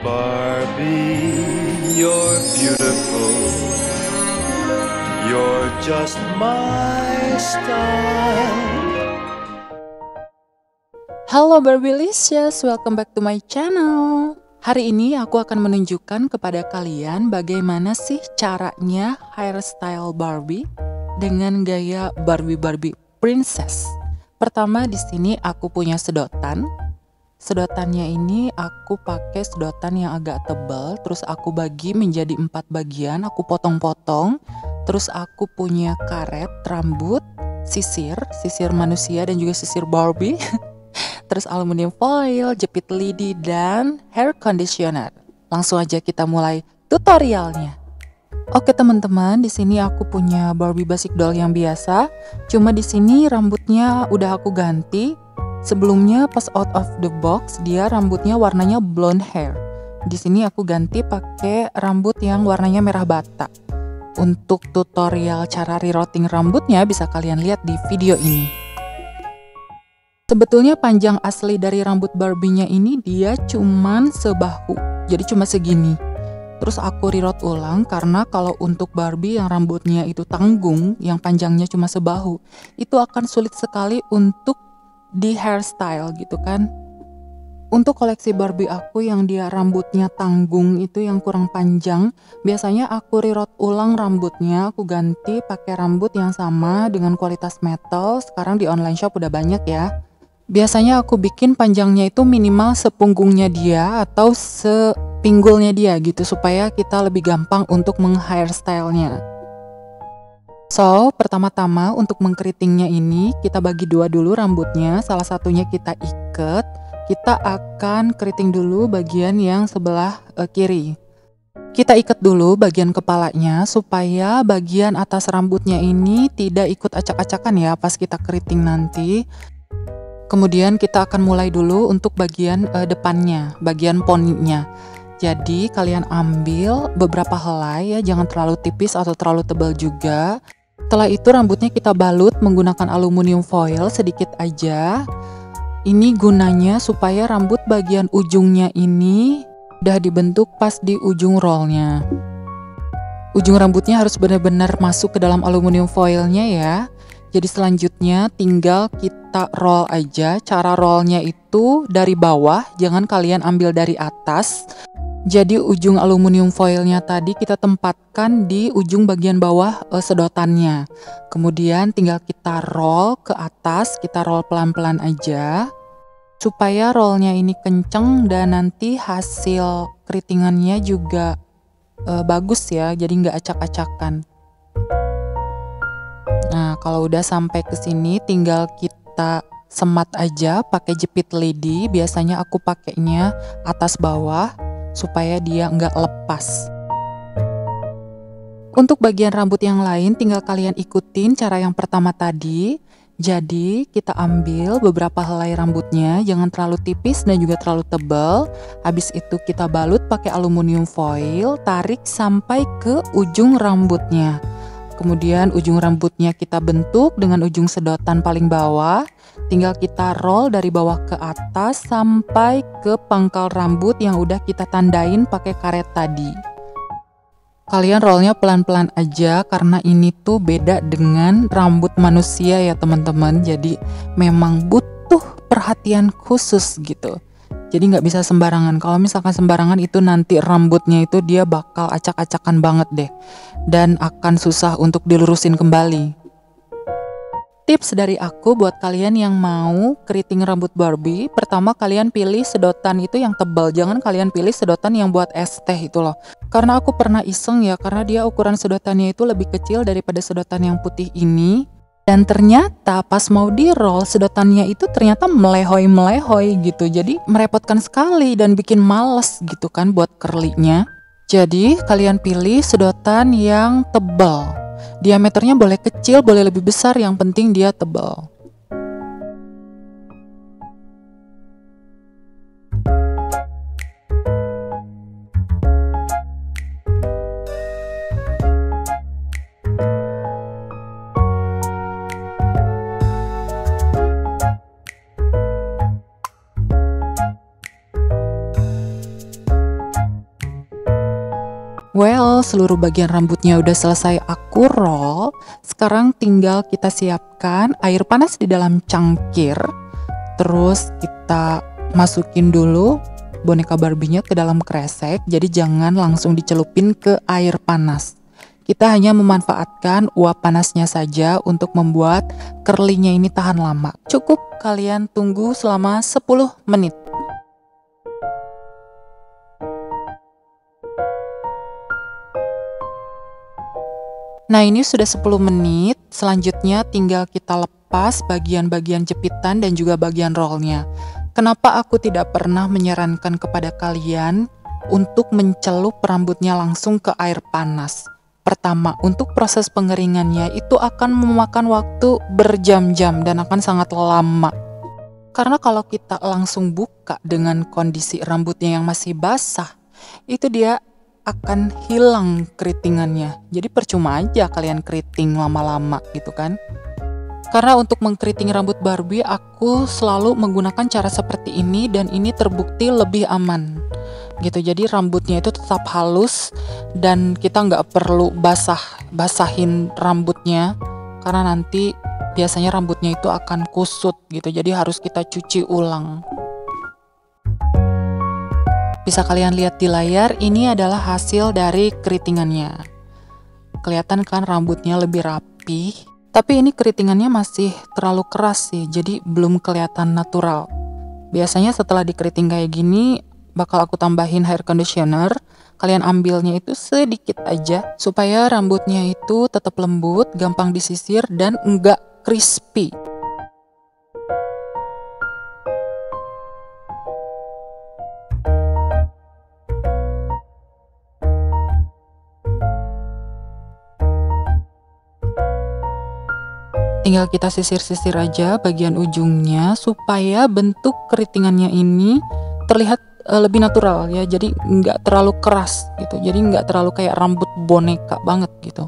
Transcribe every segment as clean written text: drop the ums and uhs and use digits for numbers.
Barbie, you're beautiful. You're just my style. Halo Barbilicious, welcome back to my channel. Hari ini aku akan menunjukkan kepada kalian bagaimana sih caranya hairstyle Barbie dengan gaya Barbie princess. Pertama di sini aku punya sedotan. Sedotannya ini aku pakai sedotan yang agak tebal, terus aku bagi menjadi 4 bagian, aku potong-potong. Terus aku punya karet rambut, sisir manusia dan juga sisir Barbie. Terus aluminium foil, jepit lidi, dan hair conditioner. Langsung aja kita mulai tutorialnya. Oke teman-teman, di sini aku punya Barbie basic doll yang biasa. Cuma di sini rambutnya udah aku ganti. Sebelumnya pas out of the box dia rambutnya warnanya blonde hair. Di sini aku ganti pakai rambut yang warnanya merah bata. Untuk tutorial cara rerouting rambutnya bisa kalian lihat di video ini. Sebetulnya panjang asli dari rambut Barbie-nya ini dia cuman sebahu, jadi cuma segini. Terus aku reroute ulang karena kalau untuk Barbie yang rambutnya itu tanggung, yang panjangnya cuma sebahu, itu akan sulit sekali untuk di hairstyle gitu kan. Untuk koleksi Barbie aku yang dia rambutnya tanggung itu yang kurang panjang, biasanya aku reroute ulang rambutnya, aku ganti pakai rambut yang sama dengan kualitas metal. Sekarang di online shop udah banyak ya. Biasanya aku bikin panjangnya itu minimal sepunggungnya dia atau sepinggulnya dia gitu supaya kita lebih gampang untuk meng-hairstyle-nya. So, pertama-tama untuk mengkeritingnya ini kita bagi dua dulu rambutnya, salah satunya kita ikat. Kita akan keriting dulu bagian yang sebelah kiri. Kita ikat dulu bagian kepalanya supaya bagian atas rambutnya ini tidak ikut acak-acakan ya pas kita keriting nanti. Kemudian kita akan mulai dulu untuk bagian depannya, bagian poninya. Jadi kalian ambil beberapa helai ya, jangan terlalu tipis atau terlalu tebal juga. Setelah itu rambutnya kita balut menggunakan aluminium foil sedikit aja. Ini gunanya supaya rambut bagian ujungnya ini udah dibentuk pas di ujung rollnya. Ujung rambutnya harus benar-benar masuk ke dalam aluminium foilnya ya. Jadi selanjutnya tinggal kita roll aja. Cara rollnya itu dari bawah, jangan kalian ambil dari atas. Jadi ujung aluminium foilnya tadi kita tempatkan di ujung bagian bawah sedotannya. Kemudian tinggal kita roll ke atas, kita roll pelan-pelan aja. Supaya rollnya ini kenceng dan nanti hasil keritingannya juga bagus ya, jadi nggak acak-acakan. Nah, kalau udah sampai ke sini tinggal kita semat aja pakai jepit lidi. Biasanya aku pakainya atas bawah supaya dia nggak lepas. Untuk bagian rambut yang lain tinggal kalian ikutin cara yang pertama tadi. Jadi kita ambil beberapa helai rambutnya, jangan terlalu tipis dan juga terlalu tebal. Habis itu kita balut pakai aluminium foil, tarik sampai ke ujung rambutnya. Kemudian ujung rambutnya kita bentuk dengan ujung sedotan paling bawah. Tinggal kita roll dari bawah ke atas sampai ke pangkal rambut yang udah kita tandain pakai karet tadi. Kalian rollnya pelan-pelan aja karena ini tuh beda dengan rambut manusia ya teman-teman. Jadi memang butuh perhatian khusus gitu. Jadi nggak bisa sembarangan. Kalau misalkan sembarangan itu nanti rambutnya itu dia bakal acak-acakan banget deh. Dan akan susah untuk dilurusin kembali. Tips dari aku buat kalian yang mau keriting rambut Barbie. Pertama kalian pilih sedotan itu yang tebal. Jangan kalian pilih sedotan yang buat es teh itu loh. Karena aku pernah iseng ya. Karena dia ukuran sedotannya itu lebih kecil daripada sedotan yang putih ini. Dan ternyata pas mau di roll sedotannya itu ternyata melehoi gitu. Jadi merepotkan sekali dan bikin males gitu kan buat curly-nya. Jadi kalian pilih sedotan yang tebal. Diameternya boleh kecil, boleh lebih besar, yang penting dia tebal. Well, seluruh bagian rambutnya udah selesai aku roll. Sekarang tinggal kita siapkan air panas di dalam cangkir. Terus kita masukin dulu boneka Barbie-nya ke dalam kresek. Jadi jangan langsung dicelupin ke air panas. Kita hanya memanfaatkan uap panasnya saja untuk membuat curly-nya ini tahan lama. Cukup kalian tunggu selama 10 menit. Nah, ini sudah 10 menit, selanjutnya tinggal kita lepas bagian-bagian jepitan dan juga bagian rollnya. Kenapa aku tidak pernah menyarankan kepada kalian untuk mencelup rambutnya langsung ke air panas? Pertama, untuk proses pengeringannya itu akan memakan waktu berjam-jam dan akan sangat lama. Karena kalau kita langsung buka dengan kondisi rambutnya yang masih basah, itu dia akan hilang keritingannya. Jadi percuma aja kalian keriting lama-lama gitu kan. Karena untuk mengkeriting rambut Barbie aku selalu menggunakan cara seperti ini dan ini terbukti lebih aman gitu. Jadi rambutnya itu tetap halus dan kita nggak perlu basahin rambutnya karena nanti biasanya rambutnya itu akan kusut gitu. Jadi harus kita cuci ulang. Bisa kalian lihat di layar, ini adalah hasil dari keritingannya. Kelihatan kan rambutnya lebih rapi, tapi ini keritingannya masih terlalu keras sih, jadi belum kelihatan natural. Biasanya setelah dikeriting kayak gini, bakal aku tambahin hair conditioner. Kalian ambilnya itu sedikit aja, supaya rambutnya itu tetap lembut, gampang disisir, dan enggak crispy. Tinggal kita sisir-sisir aja bagian ujungnya supaya bentuk keritingannya ini terlihat lebih natural ya. Jadi nggak terlalu keras gitu. Jadi nggak terlalu kayak rambut boneka banget gitu.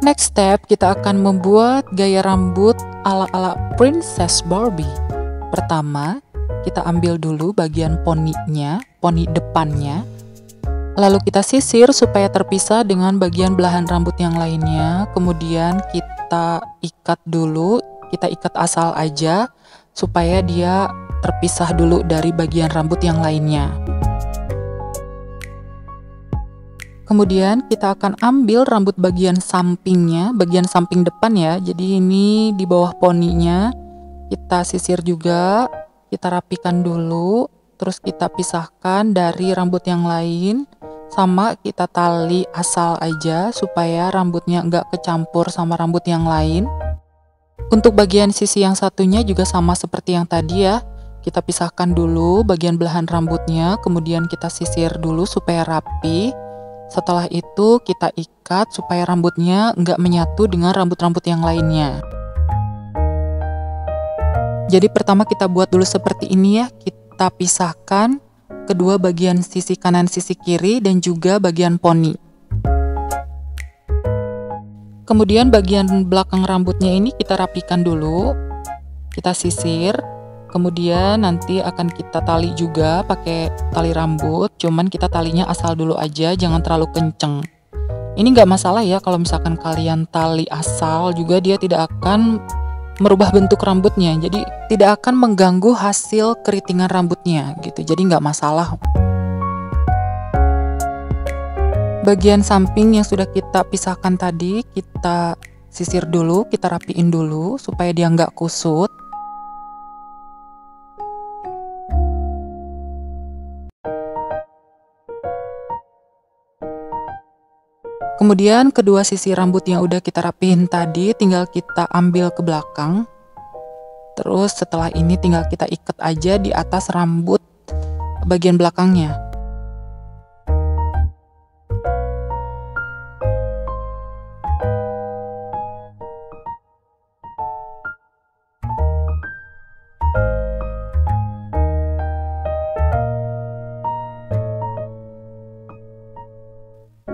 Next step, kita akan membuat gaya rambut ala-ala Princess Barbie. Pertama, kita ambil dulu bagian poninya, poni depannya. Lalu kita sisir supaya terpisah dengan bagian belahan rambut yang lainnya. Kemudian kita ikat dulu, kita ikat asal aja supaya dia terpisah dulu dari bagian rambut yang lainnya. Kemudian kita akan ambil rambut bagian sampingnya, bagian samping depan ya. Jadi ini di bawah poninya. Kita sisir juga, kita rapikan dulu, terus kita pisahkan dari rambut yang lain, sama kita tali asal aja supaya rambutnya nggak kecampur sama rambut yang lain. Untuk bagian sisi yang satunya juga sama seperti yang tadi ya, kita pisahkan dulu bagian belahan rambutnya, kemudian kita sisir dulu supaya rapi. Setelah itu kita ikat supaya rambutnya nggak menyatu dengan rambut-rambut yang lainnya. Jadi pertama kita buat dulu seperti ini ya, kita pisahkan kedua bagian sisi kanan sisi kiri dan juga bagian poni. Kemudian bagian belakang rambutnya ini kita rapikan dulu, kita sisir, kemudian nanti akan kita tali juga pakai tali rambut, cuman kita talinya asal dulu aja, jangan terlalu kenceng. Ini nggak masalah ya kalau misalkan kalian tali asal juga dia tidak akan merubah bentuk rambutnya, jadi tidak akan mengganggu hasil keritingan rambutnya gitu, jadi nggak masalah. Bagian samping yang sudah kita pisahkan tadi kita sisir dulu, kita rapiin dulu supaya dia nggak kusut. Kemudian kedua sisi rambut yang udah kita rapihin tadi tinggal kita ambil ke belakang. Terus setelah ini tinggal kita ikat aja di atas rambut bagian belakangnya.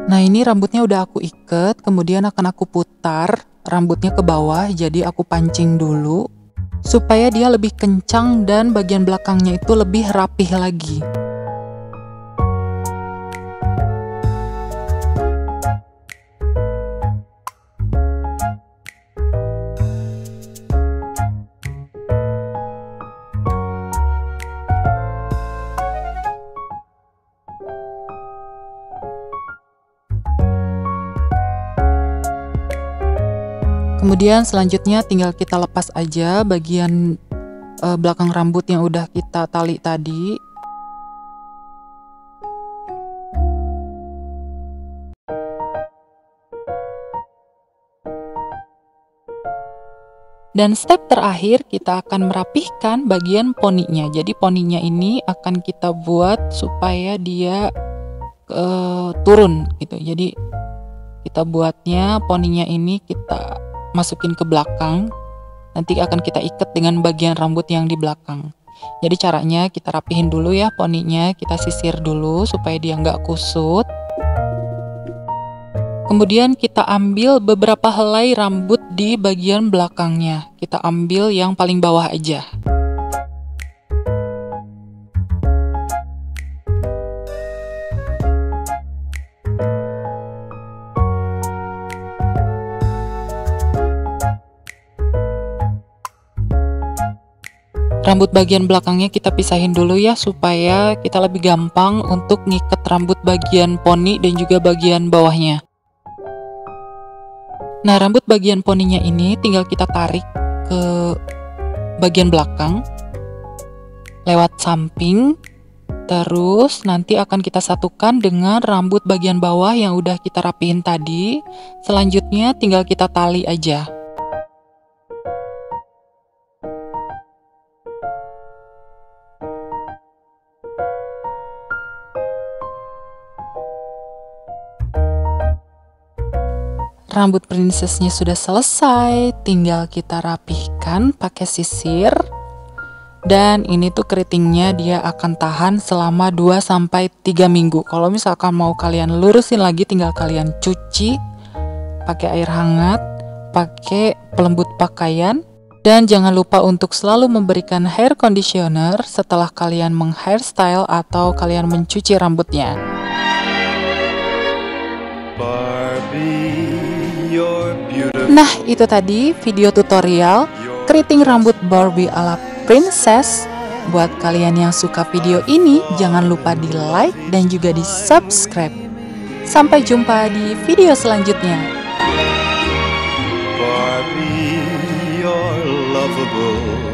Nah ini rambutnya udah aku ikat, kemudian akan aku putar rambutnya ke bawah, jadi aku pancing dulu supaya dia lebih kencang dan bagian belakangnya itu lebih rapih lagi. Kemudian selanjutnya tinggal kita lepas aja bagian belakang rambut yang udah kita tali tadi. Dan step terakhir kita akan merapihkan bagian poninya. Jadi poninya ini akan kita buat supaya dia turun gitu. Jadi kita buatnya poninya ini kita masukin ke belakang, nanti akan kita ikat dengan bagian rambut yang di belakang. Jadi caranya kita rapihin dulu ya poninya, kita sisir dulu supaya dia nggak kusut. Kemudian kita ambil beberapa helai rambut di bagian belakangnya, kita ambil yang paling bawah aja. Rambut bagian belakangnya kita pisahin dulu ya supaya kita lebih gampang untuk ngikat rambut bagian poni dan juga bagian bawahnya. Nah, rambut bagian poninya ini tinggal kita tarik ke bagian belakang lewat samping, terus nanti akan kita satukan dengan rambut bagian bawah yang udah kita rapihin tadi. Selanjutnya tinggal kita tali aja. Rambut princessnya sudah selesai, tinggal kita rapihkan pakai sisir. Dan ini tuh keritingnya dia akan tahan selama 2-3 minggu. Kalau misalkan mau kalian lurusin lagi, tinggal kalian cuci pakai air hangat, pakai pelembut pakaian. Dan jangan lupa untuk selalu memberikan hair conditioner setelah kalian meng-hairstyle atau kalian mencuci rambutnya. Nah, itu tadi video tutorial keriting rambut Barbie ala princess. Buat kalian yang suka video ini, jangan lupa di like dan juga di subscribe. Sampai jumpa di video selanjutnya. Barbie, you're lovable.